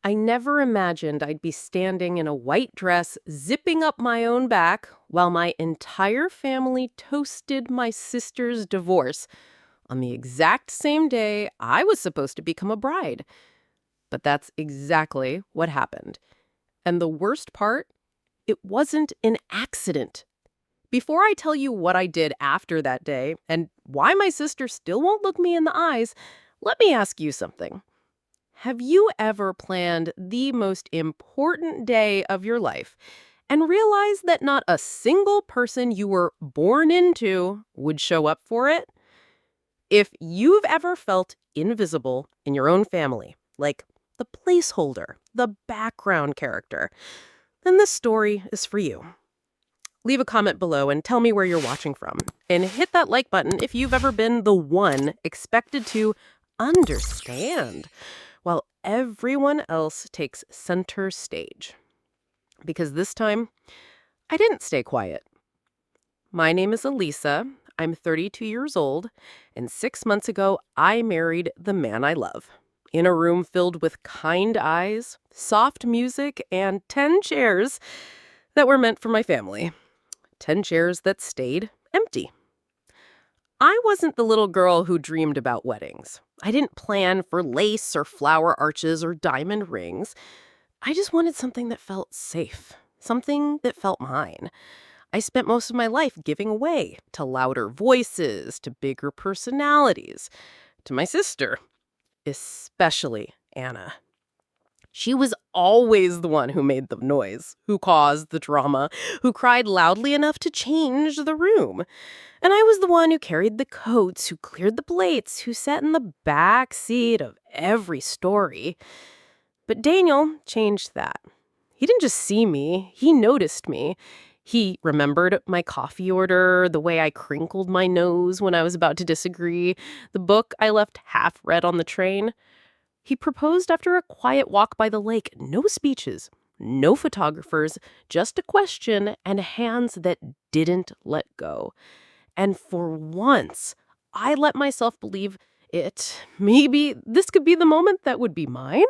I never imagined I'd be standing in a white dress, zipping up my own back, while my entire family toasted my sister's divorce on the exact same day I was supposed to become a bride. But that's exactly what happened. And the worst part, it wasn't an accident. Before I tell you what I did after that day and why my sister still won't look me in the eyes, let me ask you something. Have you ever planned the most important day of your life and realized that not a single person you were born into would show up for it? If you've ever felt invisible in your own family, like the placeholder, the background character, then this story is for you. Leave a comment below and tell me where you're watching from. And hit that like button if you've ever been the one expected to understand while everyone else takes center stage. Because this time, I didn't stay quiet. My name is Elisa. I'm 32 years old, and 6 months ago, I married the man I love. In a room filled with kind eyes, soft music, and 10 chairs that were meant for my family. 10 chairs that stayed empty. I wasn't the little girl who dreamed about weddings. I didn't plan for lace or flower arches or diamond rings. I just wanted something that felt safe, something that felt mine. I spent most of my life giving way to louder voices, to bigger personalities, to my sister, especially Anna. She was always the one who made the noise, who caused the drama, who cried loudly enough to change the room. And I was the one who carried the coats, who cleared the plates, who sat in the back seat of every story. But Daniel changed that. He didn't just see me, he noticed me. He remembered my coffee order, the way I crinkled my nose when I was about to disagree, the book I left half read on the train. He proposed after a quiet walk by the lake. No speeches, no photographers, just a question and hands that didn't let go. And for once, I let myself believe it. Maybe this could be the moment that would be mine.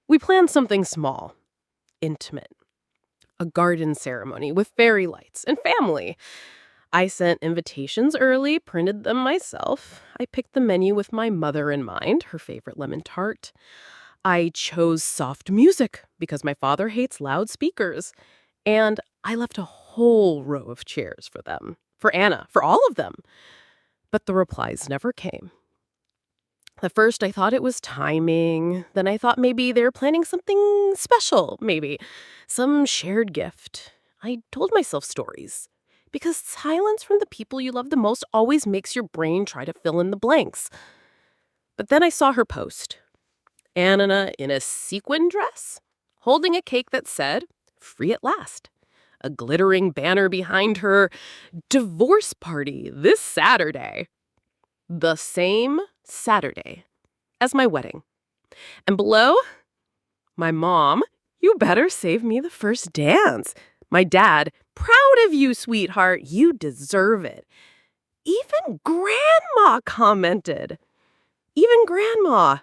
We planned something small, intimate, a garden ceremony with fairy lights and family. I sent invitations early, printed them myself. I picked the menu with my mother in mind, her favorite lemon tart. I chose soft music because my father hates loudspeakers. And I left a whole row of chairs for them, for Anna, for all of them. But the replies never came. At first, I thought it was timing. Then I thought maybe they were planning something special, maybe some shared gift. I told myself stories. Because silence from the people you love the most always makes your brain try to fill in the blanks. But then I saw her post. Anna in a sequin dress, holding a cake that said, "Free at last." A glittering banner behind her, "Divorce party this Saturday." The same Saturday as my wedding. And below, my mom, "You better save me the first dance." My dad, "Proud of you, sweetheart. You deserve it." Even Grandma commented. Even Grandma.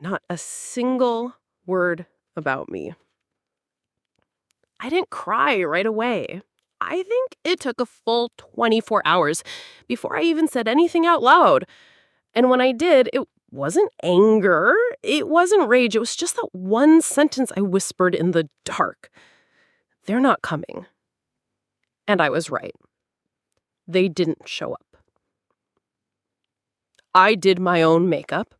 Not a single word about me. I didn't cry right away. I think it took a full 24 hours before I even said anything out loud. And when I did, it wasn't anger, it wasn't rage, it was just that one sentence I whispered in the dark. They're not coming. And I was right. They didn't show up. I did my own makeup.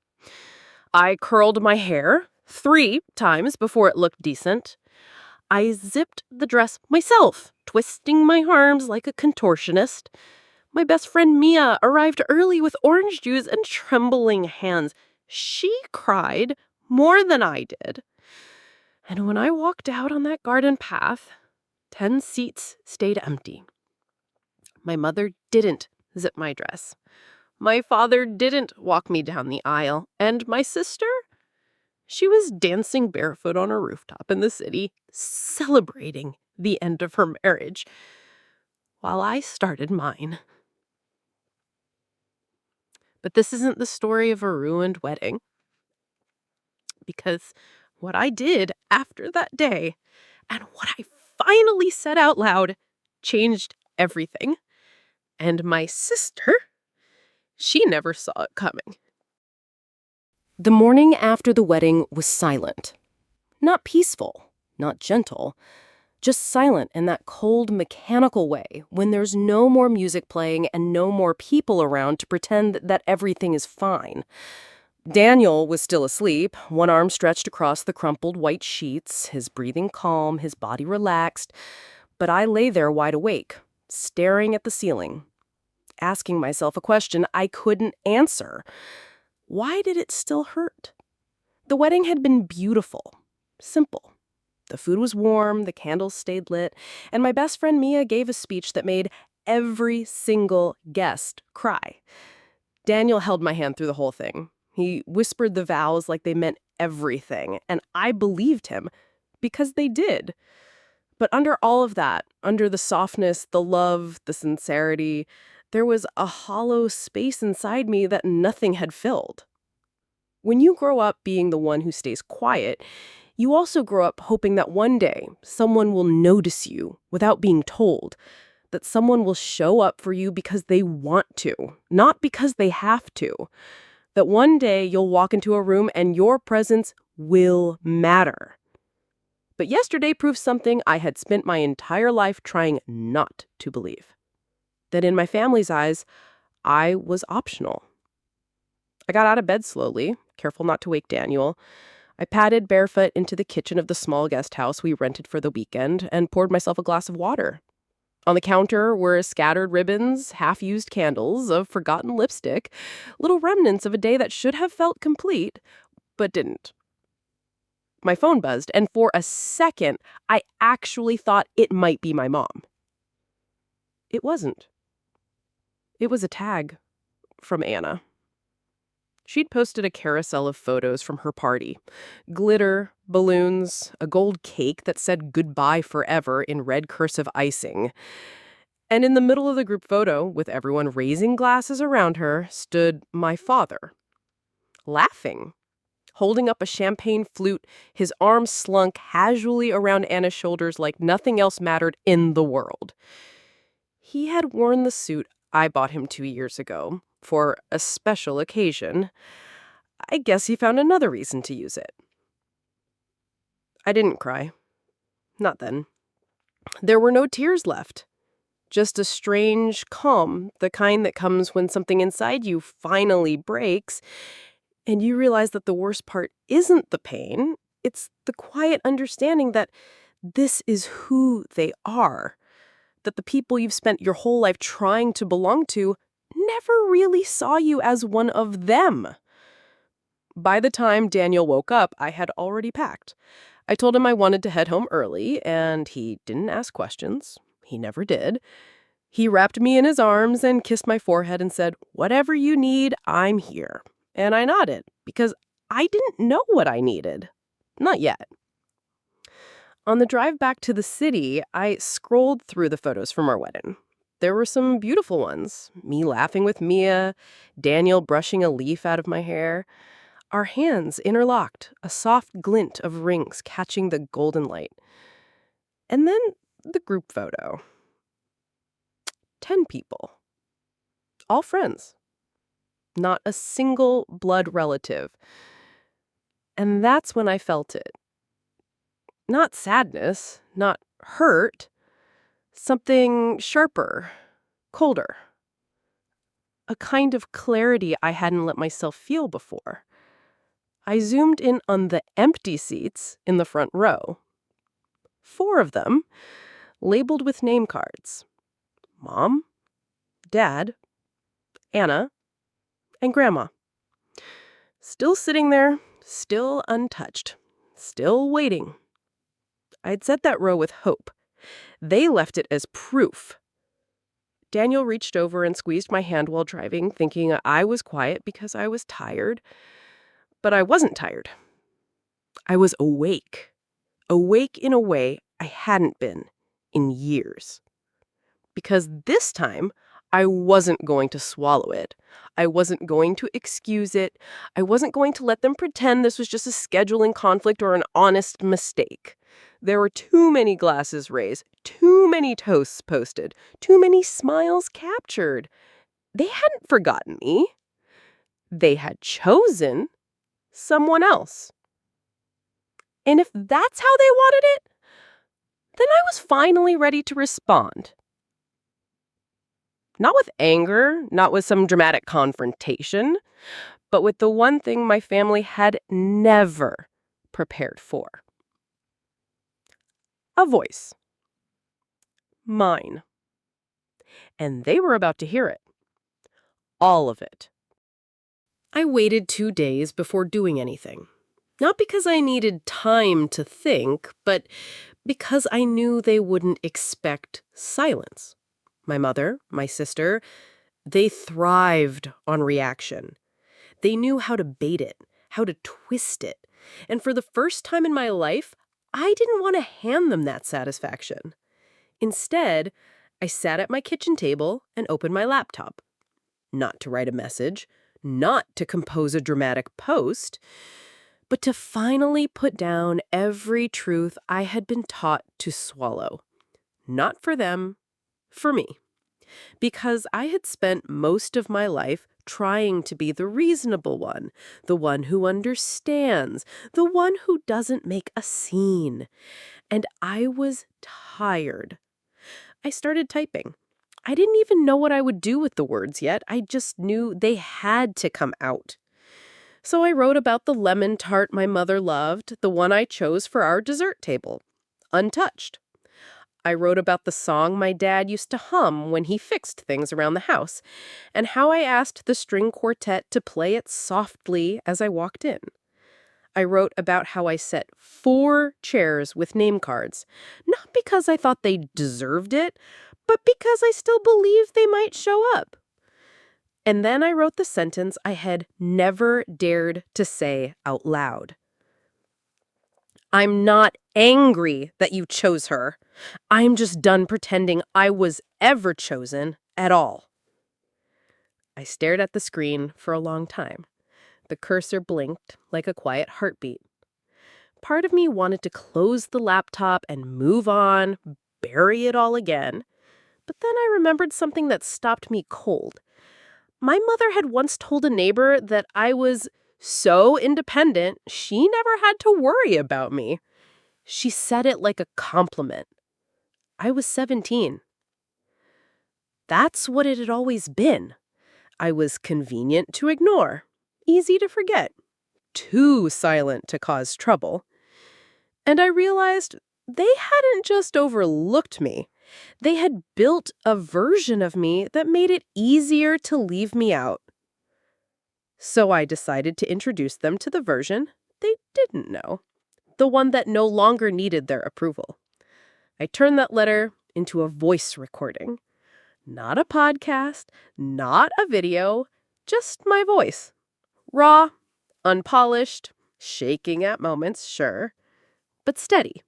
I curled my hair 3 times before it looked decent. I zipped the dress myself, twisting my arms like a contortionist. My best friend Mia arrived early with orange juice and trembling hands. She cried more than I did. And when I walked out on that garden path, 10 seats stayed empty. My mother didn't zip my dress. My father didn't walk me down the aisle. And my sister? She was dancing barefoot on a rooftop in the city, celebrating the end of her marriage, while I started mine. But this isn't the story of a ruined wedding. Because what I did after that day and what I finally said out loud changed everything. And my sister, she never saw it coming. The morning after the wedding was silent. Not peaceful, not gentle, just silent in that cold, mechanical way when there's no more music playing and no more people around to pretend that everything is fine. Daniel was still asleep, one arm stretched across the crumpled white sheets, his breathing calm, his body relaxed. But I lay there wide awake, staring at the ceiling, asking myself a question I couldn't answer. Why did it still hurt? The wedding had been beautiful, simple. The food was warm, the candles stayed lit, and my best friend Mia gave a speech that made every single guest cry. Daniel held my hand through the whole thing. He whispered the vows like they meant everything, and I believed him because they did. But under all of that, under the softness, the love, the sincerity, there was a hollow space inside me that nothing had filled. When you grow up being the one who stays quiet, you also grow up hoping that one day someone will notice you without being told, that someone will show up for you because they want to, not because they have to, that one day you'll walk into a room and your presence will matter. But yesterday proved something I had spent my entire life trying not to believe. That in my family's eyes, I was optional. I got out of bed slowly, careful not to wake Daniel. I padded barefoot into the kitchen of the small guest house we rented for the weekend and poured myself a glass of water. On the counter were scattered ribbons, half-used candles, a forgotten lipstick, little remnants of a day that should have felt complete, but didn't. My phone buzzed, and for a second, I actually thought it might be my mom. It wasn't. It was a tag from Anna. She'd posted a carousel of photos from her party. Glitter, balloons, a gold cake that said goodbye forever in red cursive icing. And in the middle of the group photo, with everyone raising glasses around her, stood my father, laughing, holding up a champagne flute, his arms slunk casually around Anna's shoulders like nothing else mattered in the world. He had worn the suit I bought him 2 years ago for a special occasion. I guess he found another reason to use it. I didn't cry. Not then. There were no tears left. Just a strange calm, the kind that comes when something inside you finally breaks, and you realize that the worst part isn't the pain, it's the quiet understanding that this is who they are, that the people you've spent your whole life trying to belong to never really saw you as one of them. By the time Daniel woke up, I had already packed. I told him I wanted to head home early, and he didn't ask questions. He never did. He wrapped me in his arms and kissed my forehead and said, "Whatever you need, I'm here." And I nodded, because I didn't know what I needed. Not yet. On the drive back to the city, I scrolled through the photos from our wedding. There were some beautiful ones. Me laughing with Mia, Daniel brushing a leaf out of my hair. Our hands interlocked, a soft glint of rings catching the golden light. And then the group photo. 10 people. All friends. Not a single blood relative. And that's when I felt it. Not sadness, not hurt. Something sharper, colder. A kind of clarity I hadn't let myself feel before. I zoomed in on the empty seats in the front row. 4 of them, labeled with name cards. Mom, Dad, Anna, and Grandma. Still sitting there, still untouched, still waiting. I'd set that row with hope. They left it as proof. Daniel reached over and squeezed my hand while driving, thinking I was quiet because I was tired. But I wasn't tired. I was awake. Awake in a way I hadn't been in years. Because this time, I wasn't going to swallow it. I wasn't going to excuse it. I wasn't going to let them pretend this was just a scheduling conflict or an honest mistake. There were too many glasses raised, too many toasts posted, too many smiles captured. They hadn't forgotten me. They had chosen someone else. And if that's how they wanted it, then I was finally ready to respond. Not with anger, not with some dramatic confrontation, but with the one thing my family had never prepared for. A voice. Mine. And they were about to hear it. All of it. I waited 2 days before doing anything. Not because I needed time to think, but because I knew they wouldn't expect silence. My mother, my sister, they thrived on reaction. They knew how to bait it, how to twist it. And for the first time in my life, I didn't want to hand them that satisfaction. Instead, I sat at my kitchen table and opened my laptop. Not to write a message, not to compose a dramatic post, but to finally put down every truth I had been taught to swallow. Not for them, for me. Because I had spent most of my life trying to be the reasonable one, the one who understands, the one who doesn't make a scene. And I was tired. I started typing. I didn't even know what I would do with the words yet. I just knew they had to come out. So I wrote about the lemon tart my mother loved, the one I chose for our dessert table. Untouched. I wrote about the song my dad used to hum when he fixed things around the house, and how I asked the string quartet to play it softly as I walked in. I wrote about how I set 4 chairs with name cards, not because I thought they deserved it, but because I still believed they might show up. And then I wrote the sentence I had never dared to say out loud. I'm not angry that you chose her. I'm just done pretending I was ever chosen at all. I stared at the screen for a long time. The cursor blinked like a quiet heartbeat. Part of me wanted to close the laptop and move on, bury it all again. But then I remembered something that stopped me cold. My mother had once told a neighbor that I was so independent, she never had to worry about me. She said it like a compliment. I was 17. That's what it had always been. I was convenient to ignore, easy to forget, too silent to cause trouble. And I realized they hadn't just overlooked me. They had built a version of me that made it easier to leave me out. So I decided to introduce them to the version they didn't know, the one that no longer needed their approval. I turned that letter into a voice recording. Not a podcast, not a video, just my voice. Raw, unpolished, shaking at moments, sure, but steady.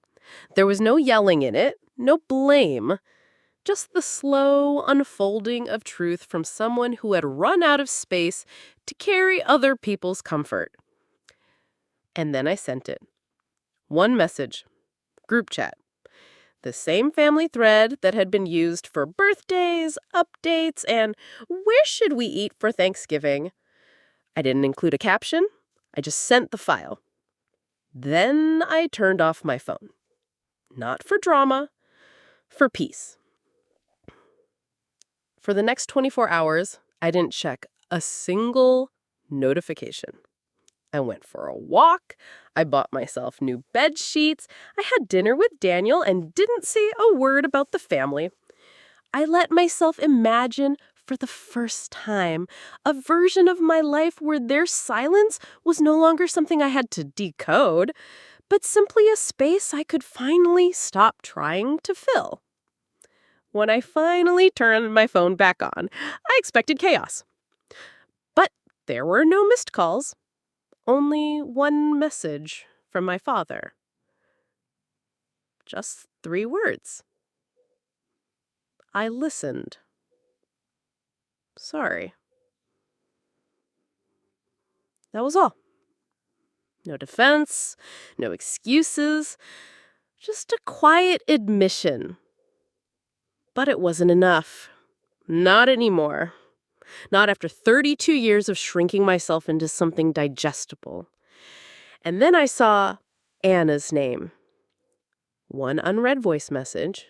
There was no yelling in it, no blame, just the slow unfolding of truth from someone who had run out of space to carry other people's comfort. And then I sent it. One message. Group chat. The same family thread that had been used for birthdays, updates, and where should we eat for Thanksgiving? I didn't include a caption. I just sent the file. Then I turned off my phone. Not for drama, for peace. For the next 24 hours, I didn't check a single notification. I went for a walk. I bought myself new bed sheets. I had dinner with Daniel and didn't say a word about the family. I let myself imagine for the first time a version of my life where their silence was no longer something I had to decode, but simply a space I could finally stop trying to fill. When I finally turned my phone back on, I expected chaos. But there were no missed calls. Only one message from my father. Just 3 words. I listened. Sorry. That was all. No defense, no excuses, just a quiet admission. But it wasn't enough. Not anymore. Not after 32 years of shrinking myself into something digestible. And then I saw Anna's name. One unread voice message,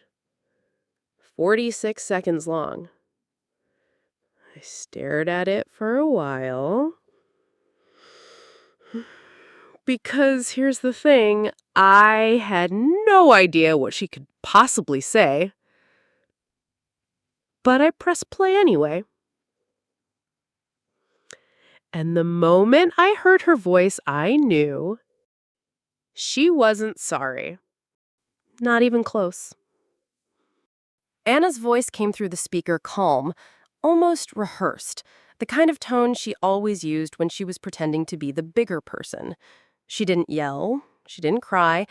46 seconds long. I stared at it for a while. Because here's the thing, I had no idea what she could possibly say. But I pressed play anyway. And the moment I heard her voice, I knew she wasn't sorry. Not even close. Anna's voice came through the speaker calm, almost rehearsed, the kind of tone she always used when she was pretending to be the bigger person. She didn't yell. She didn't cry.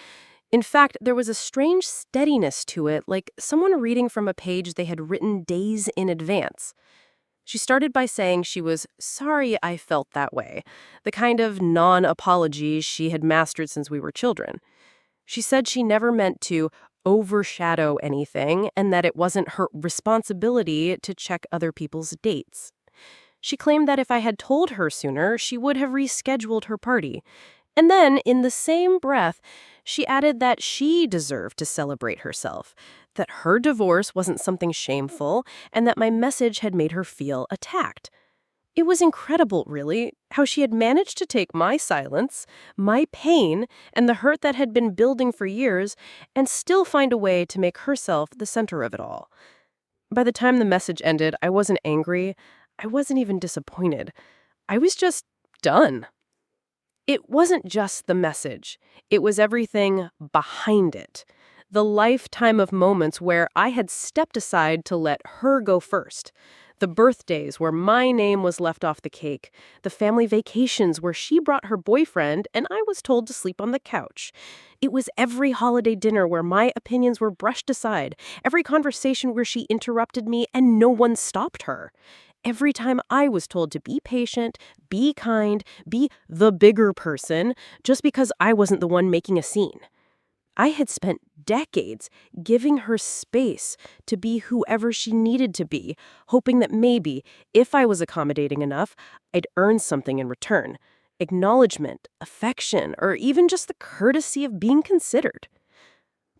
In fact, there was a strange steadiness to it, like someone reading from a page they had written days in advance. She started by saying she was sorry I felt that way, the kind of non-apology she had mastered since we were children. She said she never meant to overshadow anything and that it wasn't her responsibility to check other people's dates. She claimed that if I had told her sooner, she would have rescheduled her party. And then, in the same breath, she added that she deserved to celebrate herself, that her divorce wasn't something shameful, and that my message had made her feel attacked. It was incredible, really, how she had managed to take my silence, my pain, and the hurt that had been building for years, and still find a way to make herself the center of it all. By the time the message ended, I wasn't angry. I wasn't even disappointed. I was just done. It wasn't just the message. It was everything behind it. The lifetime of moments where I had stepped aside to let her go first. The birthdays where my name was left off the cake. The family vacations where she brought her boyfriend and I was told to sleep on the couch. It was every holiday dinner where my opinions were brushed aside. Every conversation where she interrupted me and no one stopped her. Every time I was told to be patient, be kind, be the bigger person, just because I wasn't the one making a scene. I had spent decades giving her space to be whoever she needed to be, hoping that maybe, if I was accommodating enough, I'd earn something in return. Acknowledgement, affection, or even just the courtesy of being considered.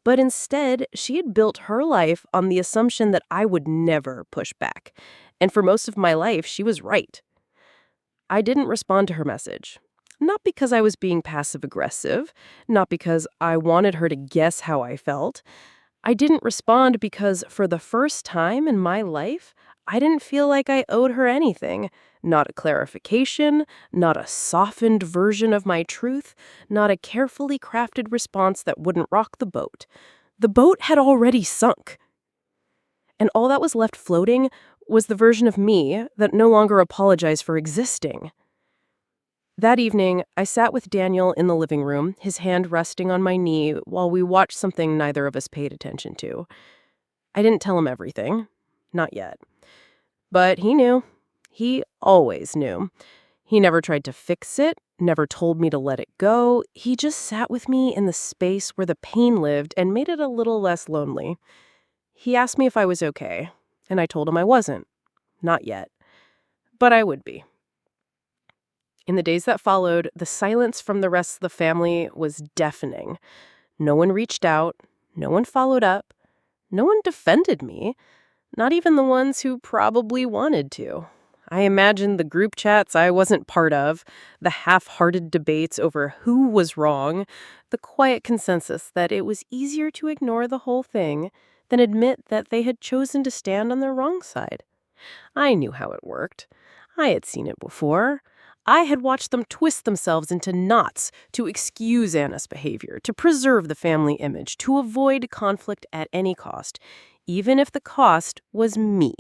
But instead, she had built her life on the assumption that I would never push back. And for most of my life, she was right. I didn't respond to her message. Not because I was being passive-aggressive, not because I wanted her to guess how I felt. I didn't respond because, for the first time in my life, I didn't feel like I owed her anything. Not a clarification, not a softened version of my truth, not a carefully crafted response that wouldn't rock the boat. The boat had already sunk. And all that was left floating was the version of me that no longer apologized for existing. That evening, I sat with Daniel in the living room, his hand resting on my knee while we watched something neither of us paid attention to. I didn't tell him everything. Not yet. But he knew. He always knew. He never tried to fix it, never told me to let it go. He just sat with me in the space where the pain lived and made it a little less lonely. He asked me if I was okay, and I told him I wasn't. Not yet. But I would be. In the days that followed, the silence from the rest of the family was deafening. No one reached out. No one followed up. No one defended me. Not even the ones who probably wanted to. I imagined the group chats I wasn't part of, the half-hearted debates over who was wrong, the quiet consensus that it was easier to ignore the whole thing than admit that they had chosen to stand on the wrong side. I knew how it worked. I had seen it before. I had watched them twist themselves into knots to excuse Anna's behavior, to preserve the family image, to avoid conflict at any cost, even if the cost was me.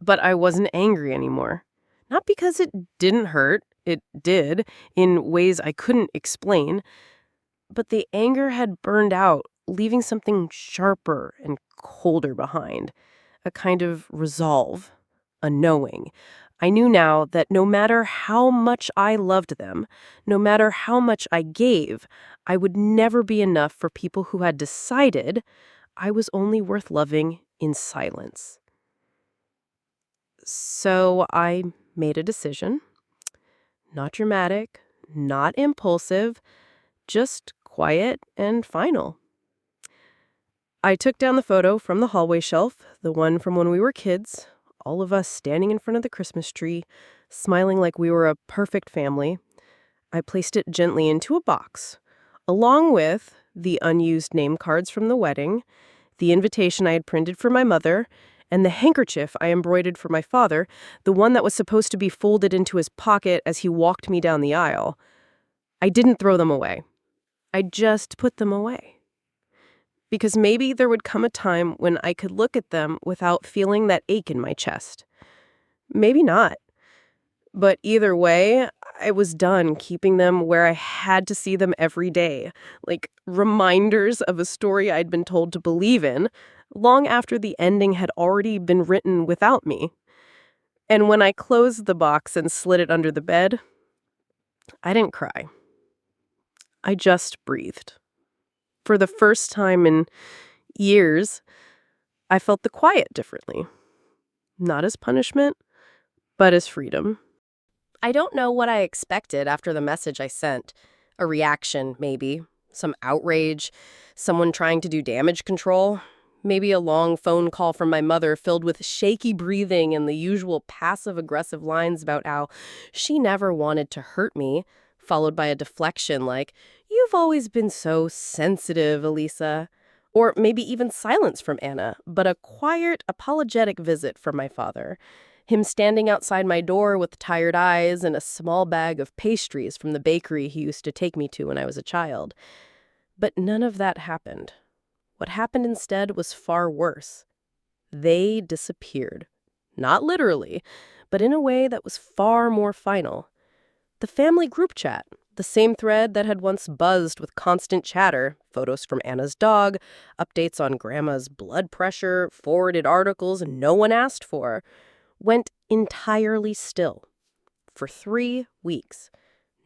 But I wasn't angry anymore. Not because it didn't hurt. It did, in ways I couldn't explain. But the anger had burned out, leaving something sharper and colder behind. A kind of resolve. a knowing. I knew now that no matter how much I loved them, no matter how much I gave, I would never be enough for people who had decided I was only worth loving in silence. So I made a decision. Not dramatic, not impulsive, just quiet and final. I took down the photo from the hallway shelf, the one from when we were kids, all of us standing in front of the Christmas tree, smiling like we were a perfect family. I placed it gently into a box, along with the unused name cards from the wedding, the invitation I had printed for my mother, and the handkerchief I embroidered for my father, the one that was supposed to be folded into his pocket as he walked me down the aisle. I didn't throw them away. I just put them away. Because maybe there would come a time when I could look at them without feeling that ache in my chest. Maybe not. But either way, I was done keeping them where I had to see them every day, like reminders of a story I'd been told to believe in, long after the ending had already been written without me. And when I closed the box and slid it under the bed, I didn't cry. I just breathed. For the first time in years, I felt the quiet differently. Not as punishment, but as freedom. I don't know what I expected after the message I sent. A reaction, maybe. Some outrage. Someone trying to do damage control. Maybe a long phone call from my mother filled with shaky breathing and the usual passive-aggressive lines about how she never wanted to hurt me, followed by a deflection like, "You've always been so sensitive, Elisa." Or maybe even silence from Anna, but a quiet, apologetic visit from my father. Him standing outside my door with tired eyes and a small bag of pastries from the bakery he used to take me to when I was a child. But none of that happened. What happened instead was far worse. They disappeared. Not literally, but in a way that was far more final. The family group chat, the same thread that had once buzzed with constant chatter, photos from Anna's dog, updates on Grandma's blood pressure, forwarded articles no one asked for, went entirely still. For 3 weeks.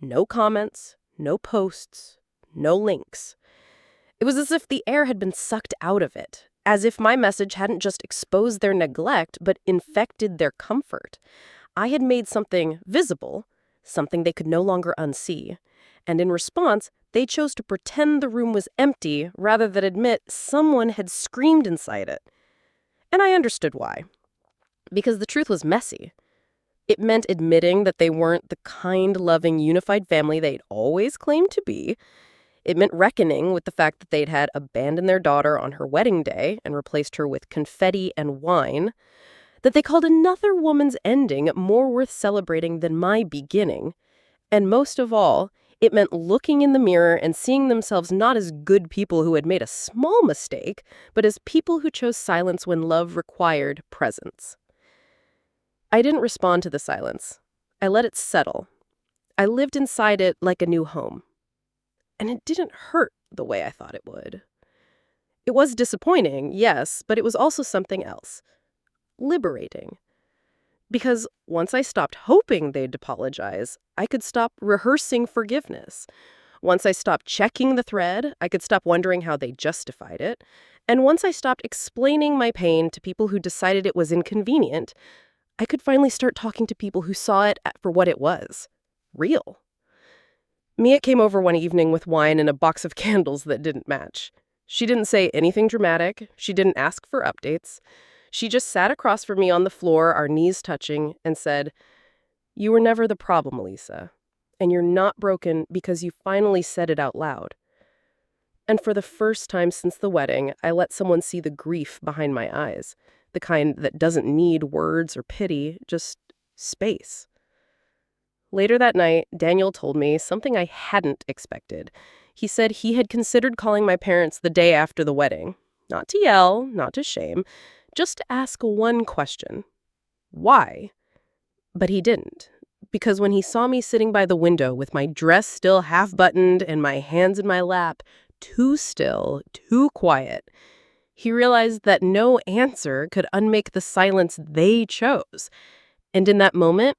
No comments, no posts, no links. It was as if the air had been sucked out of it, as if my message hadn't just exposed their neglect, but infected their comfort. I had made something visible, something they could no longer unsee, and in response, they chose to pretend the room was empty rather than admit someone had screamed inside it. And I understood why. Because the truth was messy. It meant admitting that they weren't the kind, loving, unified family they'd always claimed to be. It meant reckoning with the fact that they'd had abandoned their daughter on her wedding day and replaced her with confetti and wine, that they called another woman's ending more worth celebrating than my beginning. And most of all, it meant looking in the mirror and seeing themselves not as good people who had made a small mistake, but as people who chose silence when love required presence. I didn't respond to the silence. I let it settle. I lived inside it like a new home. And it didn't hurt the way I thought it would. It was disappointing, yes, but it was also something else. Liberating. Because once I stopped hoping they'd apologize, I could stop rehearsing forgiveness. Once I stopped checking the thread, I could stop wondering how they justified it. And once I stopped explaining my pain to people who decided it was inconvenient, I could finally start talking to people who saw it for what it was. Real. Mia came over one evening with wine and a box of candles that didn't match. She didn't say anything dramatic. She didn't ask for updates. She just sat across from me on the floor, our knees touching, and said, "You were never the problem, Elisa. And you're not broken because you finally said it out loud." And for the first time since the wedding, I let someone see the grief behind my eyes, the kind that doesn't need words or pity, just space. Later that night, Daniel told me something I hadn't expected. He said he had considered calling my parents the day after the wedding. Not to yell, not to shame, just to ask one question. Why? But he didn't. Because when he saw me sitting by the window with my dress still half-buttoned and my hands in my lap, too still, too quiet, He realized that no answer could unmake the silence they chose. And in that moment,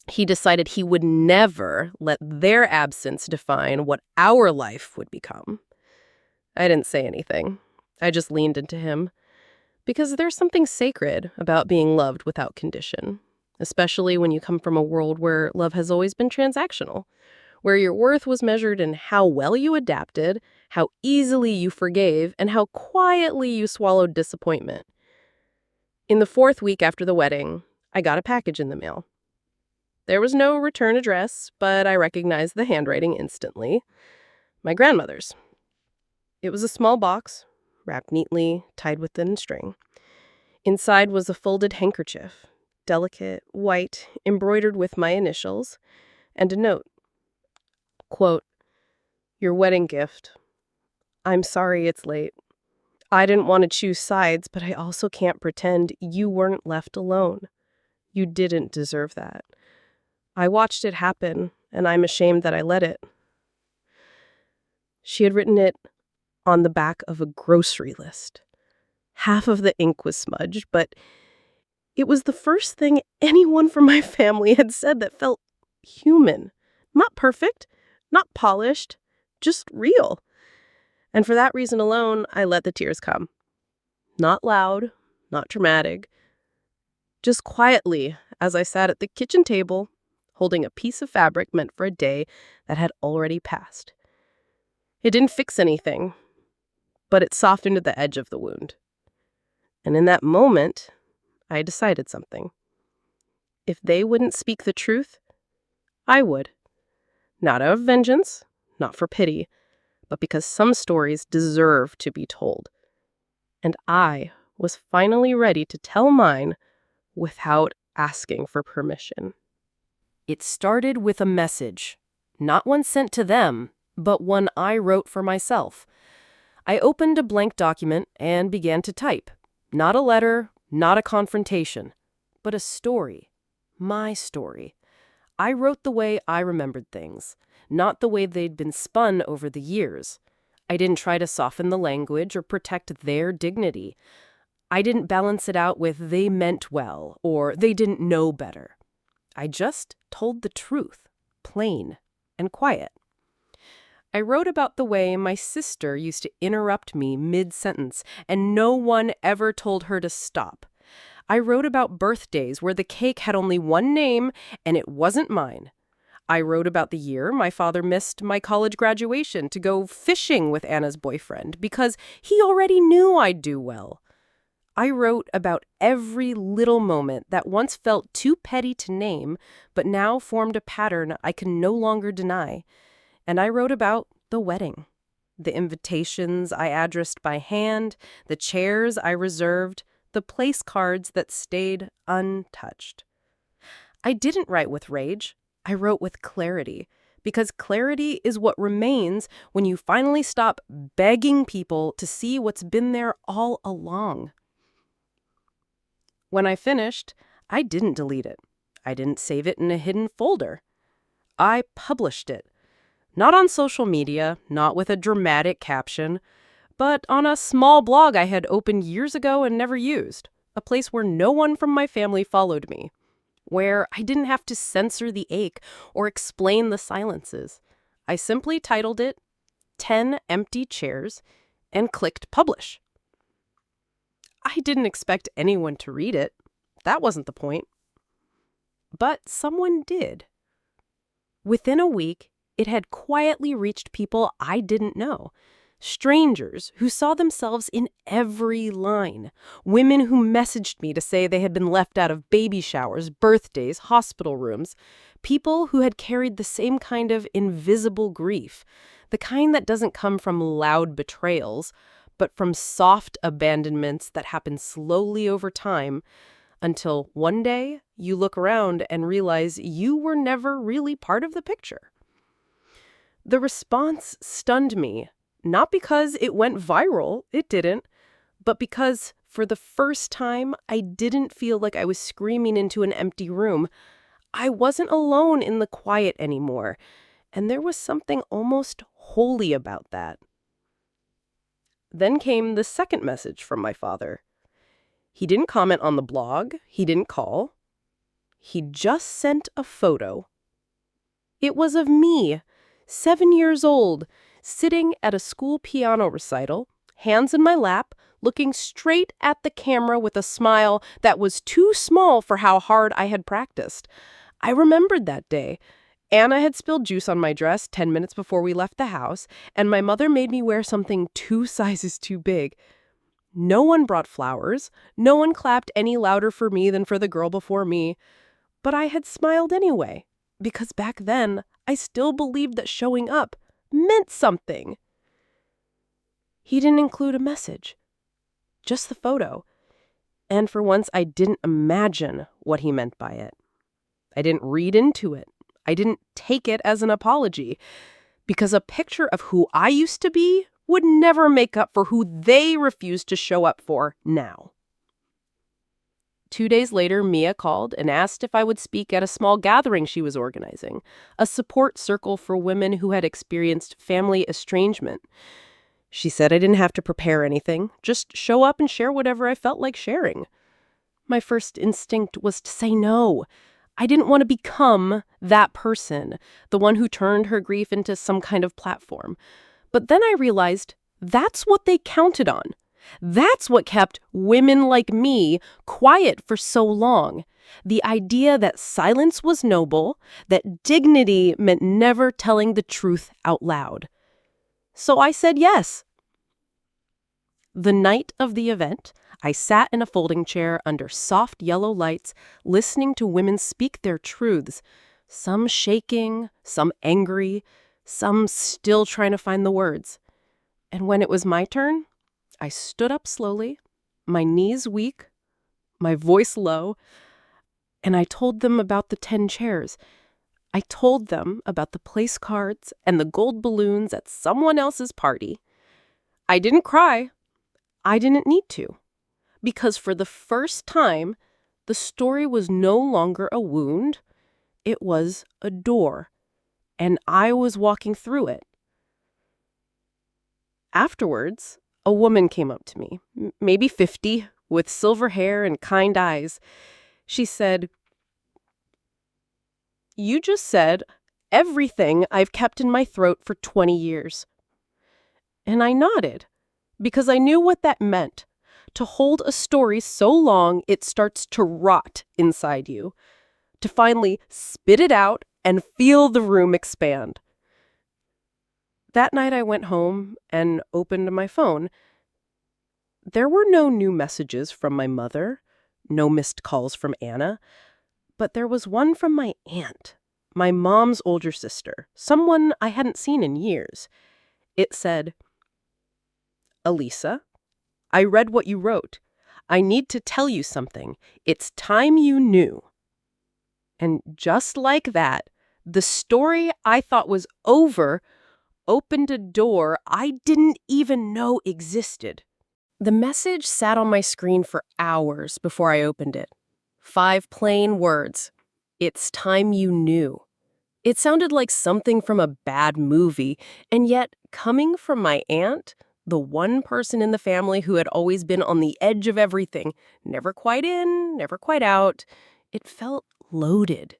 he decided he would never let their absence define what our life would become. I didn't say anything. I just leaned into him. Because there's something sacred about being loved without condition, especially when you come from a world where love has always been transactional, where your worth was measured in how well you adapted, how easily you forgave, and how quietly you swallowed disappointment. In the 4th week after the wedding, I got a package in the mail. There was no return address, but I recognized the handwriting instantly. My grandmother's. It was a small box, wrapped neatly, tied with thin string. Inside was a folded handkerchief, delicate, white, embroidered with my initials, and a note. Quote, "Your wedding gift. I'm sorry it's late. I didn't want to choose sides, but I also can't pretend you weren't left alone. You didn't deserve that. I watched it happen, and I'm ashamed that I let it." She had written it on the back of a grocery list. Half of the ink was smudged, but it was the first thing anyone from my family had said that felt human. Not perfect, not polished, just real. And for that reason alone, I let the tears come. Not loud, not dramatic, just quietly as I sat at the kitchen table, holding a piece of fabric meant for a day that had already passed. It didn't fix anything, but it softened the edge of the wound. And in that moment, I decided something. If they wouldn't speak the truth, I would. Not out of vengeance, not for pity, but because some stories deserve to be told. And I was finally ready to tell mine without asking for permission. It started with a message, not one sent to them, but one I wrote for myself. I opened a blank document and began to type. Not a letter, not a confrontation, but a story. My story. I wrote the way I remembered things, not the way they'd been spun over the years. I didn't try to soften the language or protect their dignity. I didn't balance it out with "they meant well" or "they didn't know better." I just told the truth, plain and quiet. I wrote about the way my sister used to interrupt me mid-sentence, and no one ever told her to stop. I wrote about birthdays where the cake had only one name, and it wasn't mine. I wrote about the year my father missed my college graduation to go fishing with Anna's boyfriend because he already knew I'd do well. I wrote about every little moment that once felt too petty to name, but now formed a pattern I can no longer deny. And I wrote about the wedding, the invitations I addressed by hand, the chairs I reserved, the place cards that stayed untouched. I didn't write with rage. I wrote with clarity, because clarity is what remains when you finally stop begging people to see what's been there all along. When I finished, I didn't delete it. I didn't save it in a hidden folder. I published it. Not on social media, not with a dramatic caption, but on a small blog I had opened years ago and never used, a place where no one from my family followed me, where I didn't have to censor the ache or explain the silences. I simply titled it 10 Empty Chairs and clicked publish. I didn't expect anyone to read it. That wasn't the point. But someone did. Within a week, it had quietly reached people I didn't know. Strangers who saw themselves in every line. Women who messaged me to say they had been left out of baby showers, birthdays, hospital rooms. People who had carried the same kind of invisible grief. The kind that doesn't come from loud betrayals, but from soft abandonments that happen slowly over time until one day you look around and realize you were never really part of the picture. The response stunned me, not because it went viral, it didn't, but because for the first time I didn't feel like I was screaming into an empty room. I wasn't alone in the quiet anymore, and there was something almost holy about that. Then came the second message from my father. He didn't comment on the blog. He didn't call. He just sent a photo. It was of me, 7 years old, sitting at a school piano recital, hands in my lap, looking straight at the camera with a smile that was too small for how hard I had practiced. I remembered that day. Anna had spilled juice on my dress 10 minutes before we left the house, and my mother made me wear something 2 sizes too big. No one brought flowers. No one clapped any louder for me than for the girl before me. But I had smiled anyway, because back then, I still believed that showing up meant something. He didn't include a message, just the photo. And for once, I didn't imagine what he meant by it. I didn't read into it. I didn't take it as an apology, because a picture of who I used to be would never make up for who they refused to show up for now. 2 days later, Mia called and asked if I would speak at a small gathering she was organizing, a support circle for women who had experienced family estrangement. She said I didn't have to prepare anything, just show up and share whatever I felt like sharing. My first instinct was to say no. I didn't want to become that person, the one who turned her grief into some kind of platform. But then I realized that's what they counted on. That's what kept women like me quiet for so long. The idea that silence was noble, that dignity meant never telling the truth out loud. So I said yes. The night of the event, I sat in a folding chair under soft yellow lights, listening to women speak their truths, some shaking, some angry, some still trying to find the words. And when it was my turn, I stood up slowly, my knees weak, my voice low, and I told them about the 10 chairs. I told them about the place cards and the gold balloons at someone else's party. I didn't cry. I didn't need to. Because for the first time, the story was no longer a wound. It was a door. And I was walking through it. Afterwards, a woman came up to me, maybe 50, with silver hair and kind eyes. She said, "You just said everything I've kept in my throat for 20 years. And I nodded, because I knew what that meant. To hold a story so long it starts to rot inside you. To finally spit it out and feel the room expand. That night I went home and opened my phone. There were no new messages from my mother, no missed calls from Anna, but there was one from my aunt, my mom's older sister, someone I hadn't seen in years. It said, "Elisa, I read what you wrote. I need to tell you something. It's time you knew." And just like that, the story I thought was over opened a door I didn't even know existed. The message sat on my screen for hours before I opened it. 5 plain words. It's time you knew. It sounded like something from a bad movie, and yet, coming from my aunt, the one person in the family who had always been on the edge of everything, never quite in, never quite out, it felt loaded.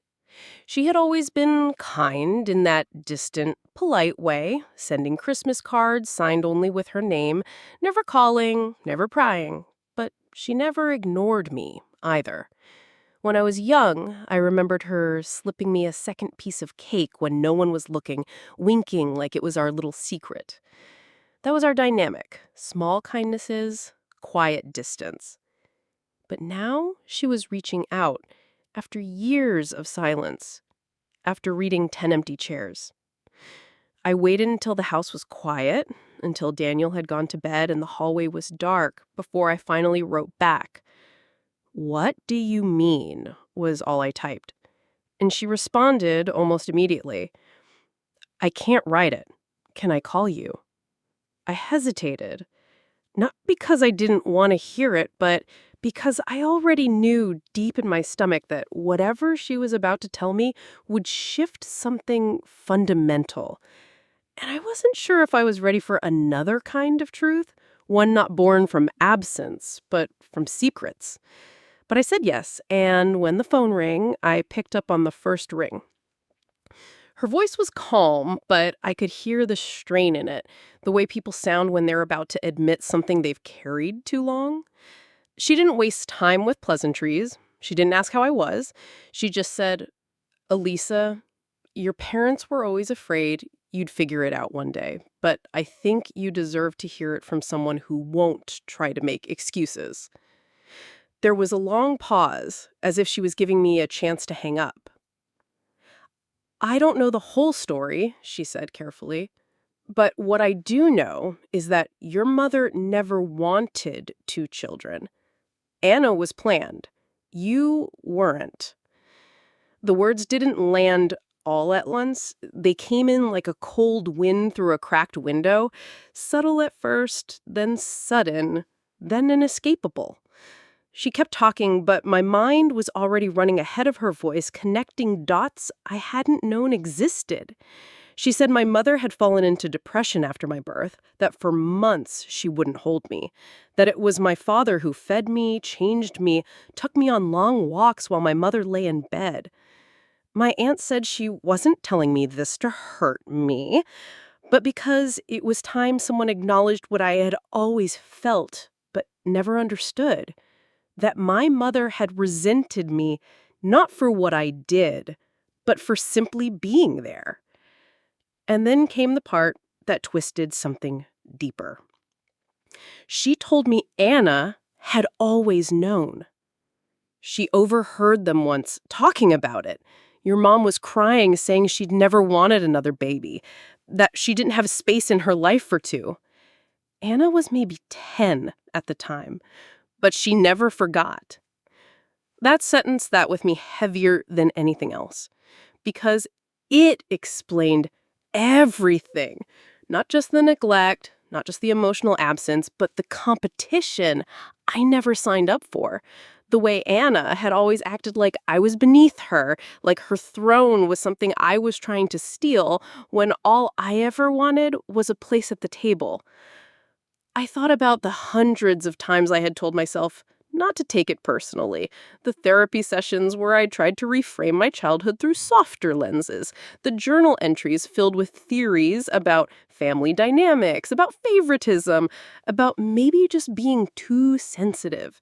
She had always been kind in that distant, polite way, sending Christmas cards signed only with her name, never calling, never prying, but she never ignored me either. When I was young, I remembered her slipping me a second piece of cake when no one was looking, winking like it was our little secret. That was our dynamic. Small kindnesses, quiet distance. But now she was reaching out, after years of silence, after reading 10 Empty Chairs. I waited until the house was quiet, until Daniel had gone to bed and the hallway was dark, before I finally wrote back. "What do you mean?" was all I typed. And she responded almost immediately. "I can't write it. Can I call you?" I hesitated, not because I didn't want to hear it, but because I already knew deep in my stomach that whatever she was about to tell me would shift something fundamental. And I wasn't sure if I was ready for another kind of truth, one not born from absence, but from secrets. But I said yes, and when the phone rang, I picked up on the first ring. Her voice was calm, but I could hear the strain in it, the way people sound when they're about to admit something they've carried too long. She didn't waste time with pleasantries. She didn't ask how I was. She just said, Elisa, your parents were always afraid you'd figure it out one day, but I think you deserve to hear it from someone who won't try to make excuses. There was a long pause, as if she was giving me a chance to hang up. I don't know the whole story, she said carefully, but what I do know is that your mother never wanted two children. Anna was planned. You weren't. The words didn't land all at once. They came in like a cold wind through a cracked window, subtle at first, then sudden, then inescapable. She kept talking, but my mind was already running ahead of her voice, connecting dots I hadn't known existed. She said my mother had fallen into depression after my birth, that for months she wouldn't hold me, that it was my father who fed me, changed me, took me on long walks while my mother lay in bed. My aunt said she wasn't telling me this to hurt me, but because it was time someone acknowledged what I had always felt, but never understood. That my mother had resented me not for what I did, but for simply being there. And then came the part that twisted something deeper. She told me Anna had always known. She overheard them once talking about it. Your mom was crying, saying she'd never wanted another baby, that she didn't have space in her life for two. Anna was maybe 10 at the time, but she never forgot. That sentence sat with me heavier than anything else, because it explained everything. Not just the neglect, not just the emotional absence, but the competition I never signed up for. The way Anna had always acted like I was beneath her, like her throne was something I was trying to steal, when all I ever wanted was a place at the table. I thought about the hundreds of times I had told myself not to take it personally, the therapy sessions where I tried to reframe my childhood through softer lenses, the journal entries filled with theories about family dynamics, about favoritism, about maybe just being too sensitive.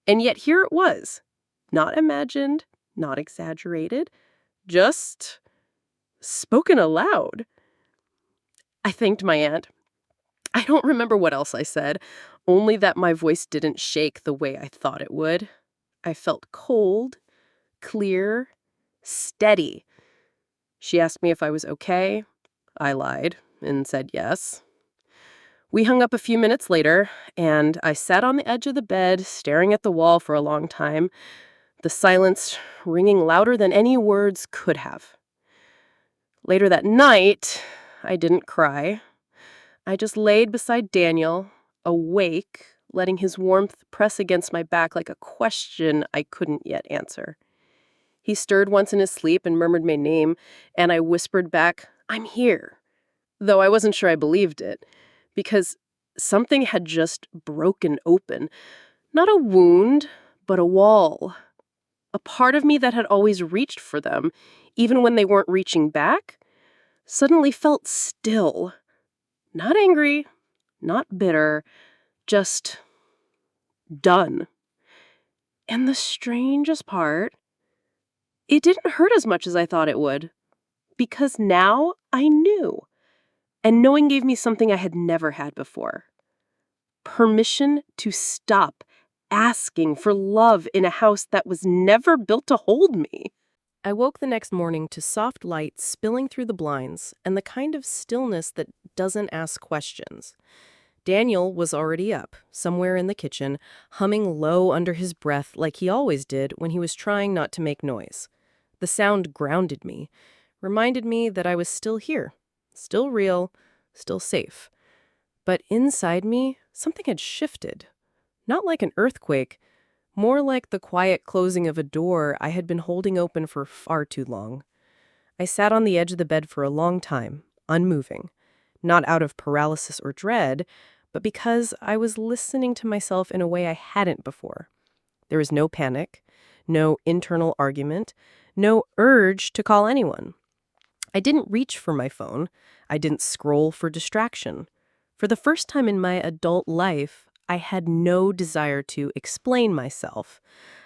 And yet here it was, not imagined, not exaggerated, just spoken aloud. I thanked my aunt. I don't remember what else I said, only that my voice didn't shake the way I thought it would. I felt cold, clear, steady. She asked me if I was okay. I lied and said yes. We hung up a few minutes later, and I sat on the edge of the bed, staring at the wall for a long time, the silence ringing louder than any words could have. Later that night, I didn't cry. I just laid beside Daniel, awake, letting his warmth press against my back like a question I couldn't yet answer. He stirred once in his sleep and murmured my name, and I whispered back, "I'm here," though I wasn't sure I believed it, because something had just broken open. Not a wound, but a wall. A part of me that had always reached for them, even when they weren't reaching back, suddenly felt still. Not angry, not bitter, just done. And the strangest part, it didn't hurt as much as I thought it would. Because now I knew. And knowing gave me something I had never had before. Permission to stop asking for love in a house that was never built to hold me. I woke the next morning to soft light spilling through the blinds and the kind of stillness that doesn't ask questions. Daniel was already up, somewhere in the kitchen, humming low under his breath like he always did when he was trying not to make noise. The sound grounded me, reminded me that I was still here, still real, still safe. But inside me, something had shifted. Not like an earthquake, more like the quiet closing of a door I had been holding open for far too long. I sat on the edge of the bed for a long time, unmoving, not out of paralysis or dread, but because I was listening to myself in a way I hadn't before. There was no panic, no internal argument, no urge to call anyone. I didn't reach for my phone. I didn't scroll for distraction. For the first time in my adult life, I had no desire to explain myself.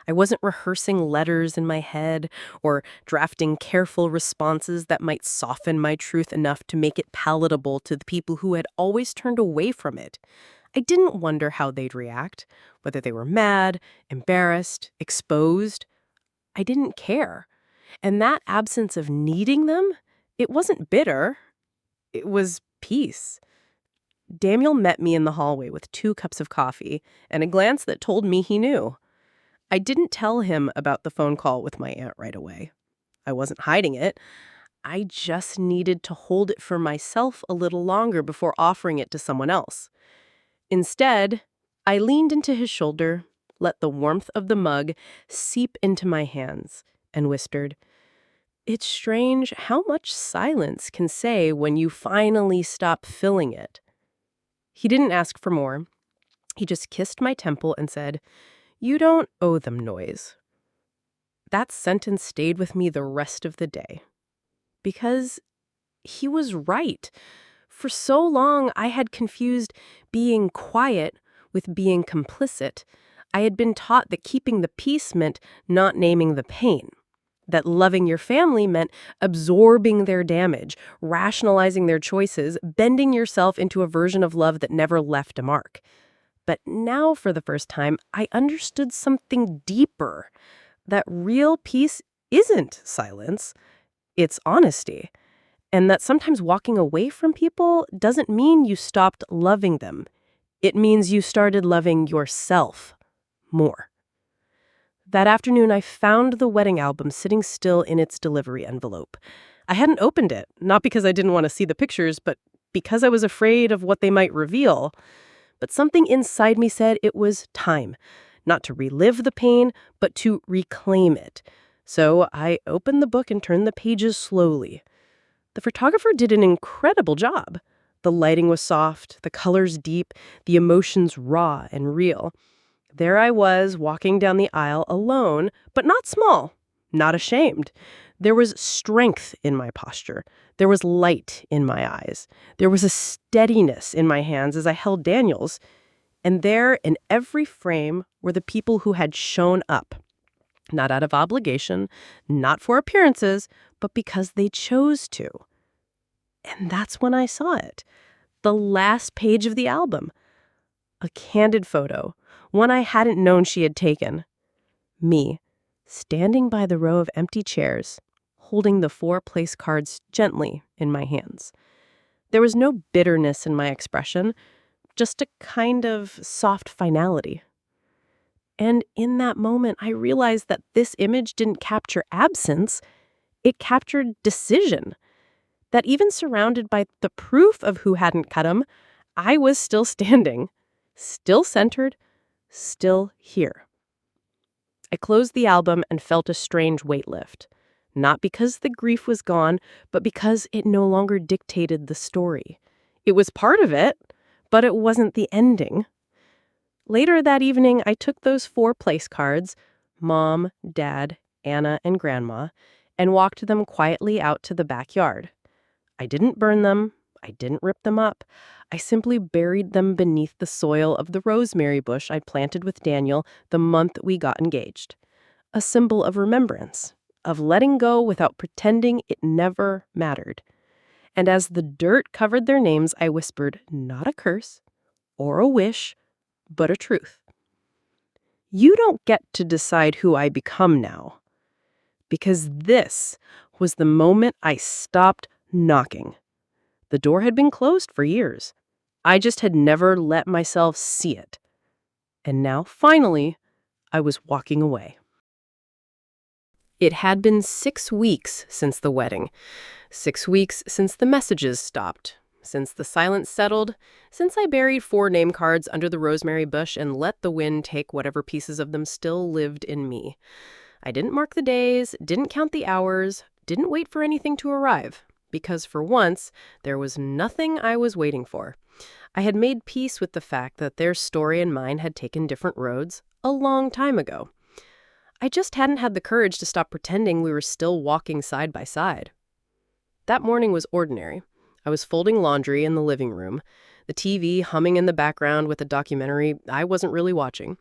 I wasn't rehearsing letters in my head or drafting careful responses that might soften my truth enough to make it palatable to the people who had always turned away from it. I didn't wonder how they'd react, whether they were mad, embarrassed, exposed. I didn't care. And that absence of needing them, it wasn't bitter. It was peace. Daniel met me in the hallway with 2 cups of coffee and a glance that told me he knew. I didn't tell him about the phone call with my aunt right away. I wasn't hiding it. I just needed to hold it for myself a little longer before offering it to someone else. Instead, I leaned into his shoulder, let the warmth of the mug seep into my hands, and whispered, "It's strange how much silence can say when you finally stop filling it." He didn't ask for more. He just kissed my temple and said, "You don't owe them noise." That sentence stayed with me the rest of the day. Because he was right. For so long, I had confused being quiet with being complicit. I had been taught that keeping the peace meant not naming the pain, that loving your family meant absorbing their damage, rationalizing their choices, bending yourself into a version of love that never left a mark. But now, for the first time, I understood something deeper, that real peace isn't silence, it's honesty. And that sometimes walking away from people doesn't mean you stopped loving them. It means you started loving yourself more. That afternoon, I found the wedding album sitting still in its delivery envelope. I hadn't opened it, not because I didn't want to see the pictures, but because I was afraid of what they might reveal. But something inside me said it was time, not to relive the pain, but to reclaim it. So I opened the book and turned the pages slowly. The photographer did an incredible job. The lighting was soft, the colors deep, the emotions raw and real. There I was, walking down the aisle alone, but not small, not ashamed. There was strength in my posture. There was light in my eyes. There was a steadiness in my hands as I held Daniel's. And there, in every frame, were the people who had shown up. Not out of obligation, not for appearances, but because they chose to. And that's when I saw it. The last page of the album. A candid photo, one I hadn't known she had taken. Me, standing by the row of empty chairs, holding the 4 place cards gently in my hands. There was no bitterness in my expression, just a kind of soft finality. And in that moment, I realized that this image didn't capture absence, it captured decision. That even surrounded by the proof of who hadn't cut him, I was still standing, still centered, still here. I closed the album and felt a strange weight lift. Not because the grief was gone, but because it no longer dictated the story. It was part of it, but it wasn't the ending. Later that evening, I took those 4 place cards, Mom, Dad, Anna, and Grandma, and walked them quietly out to the backyard. I didn't burn them. I didn't rip them up. I simply buried them beneath the soil of the rosemary bush I'd planted with Daniel the month we got engaged. A symbol of remembrance, of letting go without pretending it never mattered. And as the dirt covered their names, I whispered, not a curse or a wish, but a truth. You don't get to decide who I become now. Because this was the moment I stopped knocking. The door had been closed for years. I just had never let myself see it. And now, finally, I was walking away. It had been 6 weeks since the wedding. 6 weeks since the messages stopped. Since the silence settled. Since I buried 4 name cards under the rosemary bush and let the wind take whatever pieces of them still lived in me. I didn't mark the days, didn't count the hours, didn't wait for anything to arrive. Because for once, there was nothing I was waiting for. I had made peace with the fact that their story and mine had taken different roads a long time ago. I just hadn't had the courage to stop pretending we were still walking side by side. That morning was ordinary. I was folding laundry in the living room, the TV humming in the background with a documentary I wasn't really watching.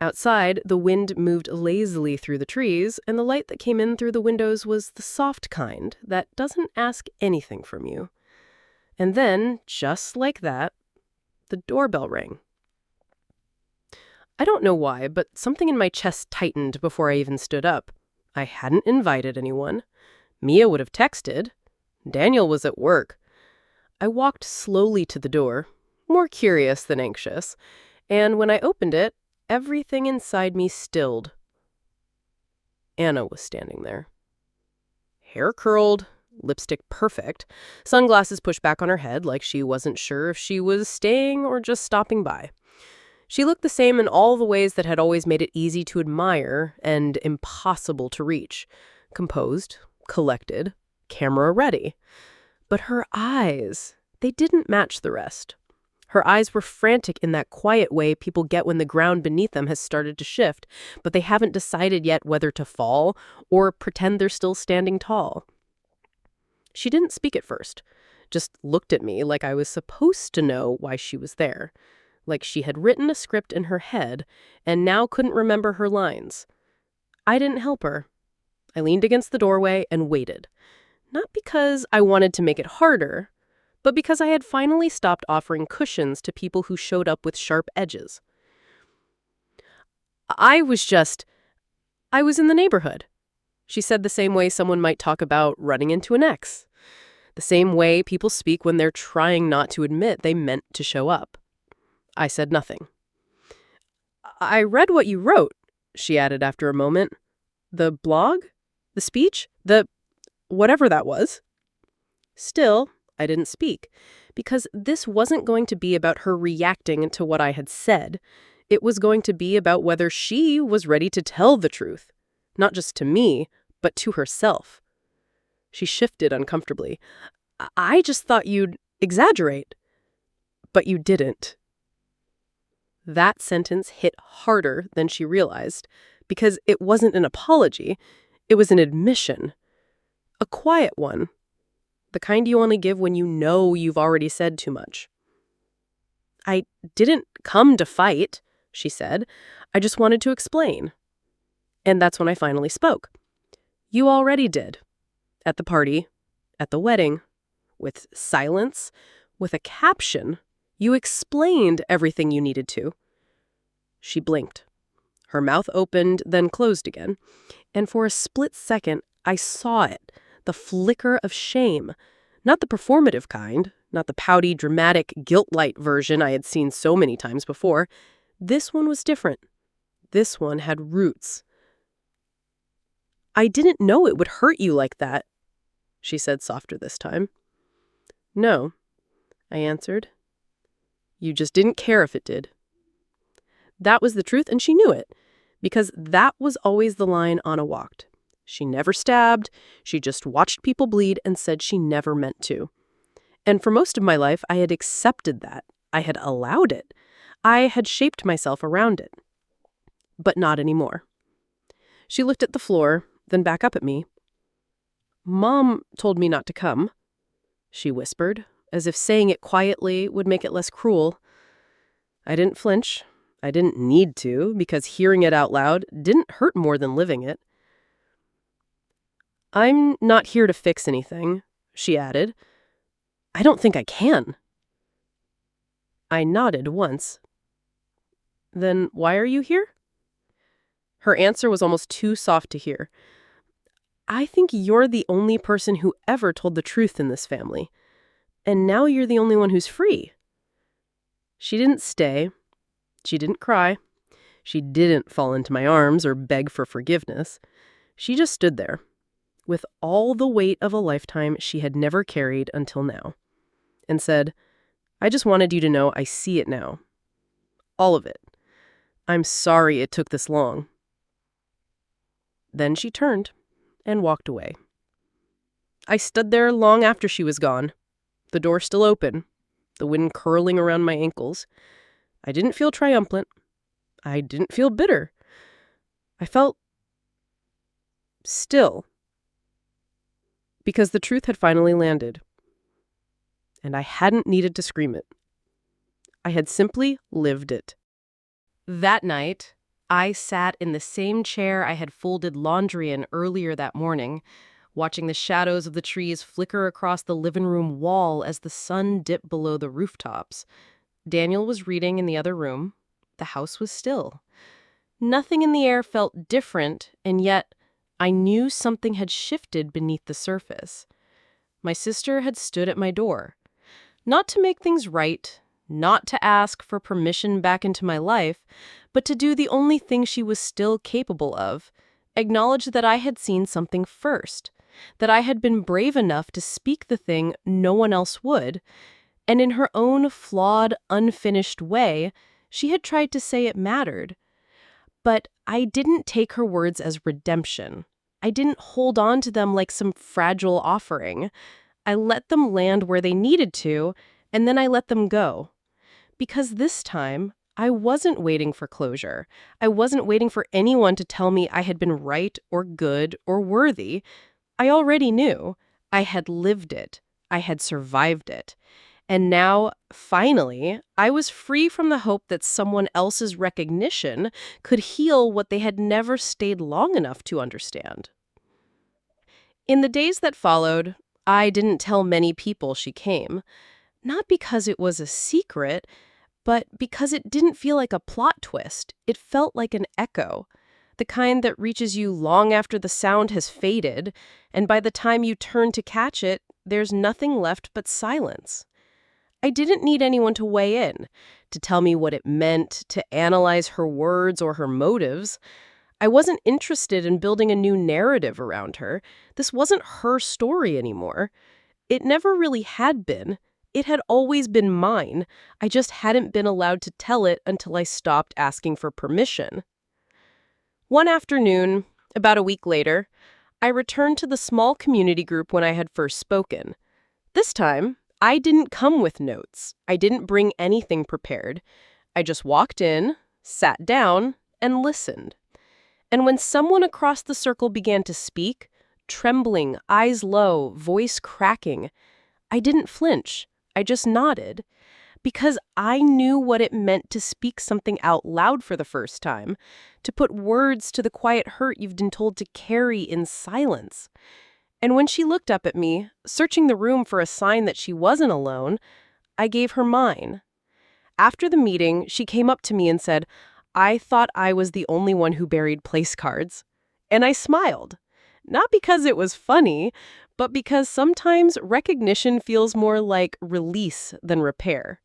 Outside, the wind moved lazily through the trees, and the light that came in through the windows was the soft kind that doesn't ask anything from you. And then, just like that, the doorbell rang. I don't know why, but something in my chest tightened before I even stood up. I hadn't invited anyone. Mia would have texted. Daniel was at work. I walked slowly to the door, more curious than anxious, and when I opened it, everything inside me stilled. Anna was standing there. Hair curled, lipstick perfect, sunglasses pushed back on her head like she wasn't sure if she was staying or just stopping by. She looked the same in all the ways that had always made it easy to admire and impossible to reach. Composed, collected, camera ready. But her eyes, they didn't match the rest. Her eyes were frantic in that quiet way people get when the ground beneath them has started to shift, but they haven't decided yet whether to fall or pretend they're still standing tall. She didn't speak at first, just looked at me like I was supposed to know why she was there. Like she had written a script in her head and now couldn't remember her lines. I didn't help her. I leaned against the doorway and waited. Not because I wanted to make it harder, but because I had finally stopped offering cushions to people who showed up with sharp edges. I was in the neighborhood. She said the same way someone might talk about running into an ex. The same way people speak when they're trying not to admit they meant to show up. I said nothing. I read what you wrote, she added after a moment. The blog? The speech? The whatever that was. Still, I didn't speak, because this wasn't going to be about her reacting to what I had said. It was going to be about whether she was ready to tell the truth, not just to me, but to herself. She shifted uncomfortably. I just thought you'd exaggerate. But you didn't. That sentence hit harder than she realized, because it wasn't an apology, it was an admission. A quiet one. The kind you only give when you know you've already said too much. I didn't come to fight, she said. I just wanted to explain. And that's when I finally spoke. You already did. At the party, at the wedding, with silence, with a caption. You explained everything you needed to. She blinked. Her mouth opened, then closed again. And for a split second, I saw it, the flicker of shame. Not the performative kind, not the pouty, dramatic, guilt-light version I had seen so many times before. This one was different. This one had roots. I didn't know it would hurt you like that, she said softer this time. No, I answered. You just didn't care if it did. That was the truth, and she knew it, because that was always the line Anna walked. She never stabbed, she just watched people bleed and said she never meant to. And for most of my life, I had accepted that. I had allowed it. I had shaped myself around it. But not anymore. She looked at the floor, then back up at me. Mom told me not to come, she whispered, as if saying it quietly would make it less cruel. I didn't flinch. I didn't need to, because hearing it out loud didn't hurt more than living it. I'm not here to fix anything, she added. I don't think I can. I nodded once. Then why are you here? Her answer was almost too soft to hear. I think you're the only person who ever told the truth in this family. And now you're the only one who's free. She didn't stay. She didn't cry. She didn't fall into my arms or beg for forgiveness. She just stood there, with all the weight of a lifetime she had never carried until now, and said, I just wanted you to know I see it now. All of it. I'm sorry it took this long. Then she turned and walked away. I stood there long after she was gone, the door still open, the wind curling around my ankles. I didn't feel triumphant. I didn't feel bitter. I felt still, because the truth had finally landed. And I hadn't needed to scream it. I had simply lived it. That night, I sat in the same chair I had folded laundry in earlier that morning, watching the shadows of the trees flicker across the living room wall as the sun dipped below the rooftops. Daniel was reading in the other room. The house was still. Nothing in the air felt different, and yet I knew something had shifted beneath the surface. My sister had stood at my door. Not to make things right, not to ask for permission back into my life, but to do the only thing she was still capable of, acknowledge that I had seen something first, that I had been brave enough to speak the thing no one else would, and in her own flawed, unfinished way, she had tried to say it mattered. But I didn't take her words as redemption. I didn't hold on to them like some fragile offering. I let them land where they needed to, and then I let them go. Because this time, I wasn't waiting for closure. I wasn't waiting for anyone to tell me I had been right or good or worthy. I already knew. I had lived it. I had survived it. And now, finally, I was free from the hope that someone else's recognition could heal what they had never stayed long enough to understand. In the days that followed, I didn't tell many people she came. Not because it was a secret, but because it didn't feel like a plot twist. It felt like an echo, the kind that reaches you long after the sound has faded, and by the time you turn to catch it, there's nothing left but silence. I didn't need anyone to weigh in, to tell me what it meant, to analyze her words or her motives. I wasn't interested in building a new narrative around her. This wasn't her story anymore. It never really had been. It had always been mine. I just hadn't been allowed to tell it until I stopped asking for permission. One afternoon, about a week later, I returned to the small community group when I had first spoken. This time, I didn't come with notes. I didn't bring anything prepared. I just walked in, sat down, and listened. And when someone across the circle began to speak, trembling, eyes low, voice cracking, I didn't flinch. I just nodded. Because I knew what it meant to speak something out loud for the first time, to put words to the quiet hurt you've been told to carry in silence. And when she looked up at me, searching the room for a sign that she wasn't alone, I gave her mine. After the meeting, she came up to me and said, "I thought I was the only one who buried place cards." And I smiled. Not because it was funny, but because sometimes recognition feels more like release than repair.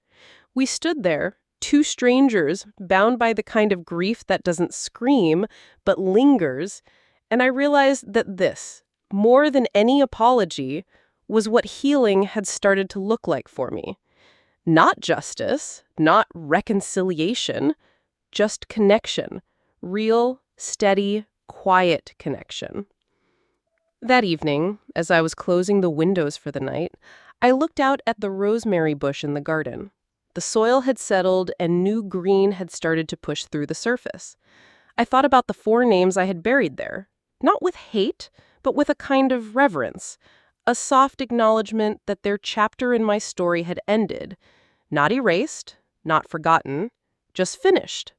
We stood there, two strangers, bound by the kind of grief that doesn't scream, but lingers, and I realized that this, more than any apology, was what healing had started to look like for me. Not justice, not reconciliation, just connection. Real, steady, quiet connection. That evening, as I was closing the windows for the night, I looked out at the rosemary bush in the garden. The soil had settled and new green had started to push through the surface. I thought about the 4 names I had buried there, not with hate, but with a kind of reverence, a soft acknowledgement that their chapter in my story had ended, not erased, not forgotten, just finished.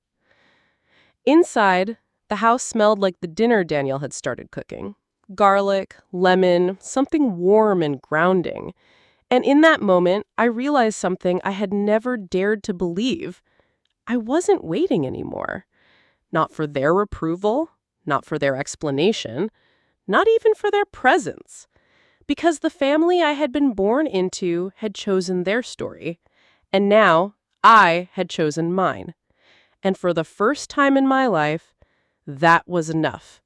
Inside, the house smelled like the dinner Daniel had started cooking. Garlic, lemon, something warm and grounding. And in that moment, I realized something I had never dared to believe. I wasn't waiting anymore. Not for their approval, not for their explanation, not even for their presence. Because the family I had been born into had chosen their story. And now, I had chosen mine. And for the first time in my life, that was enough.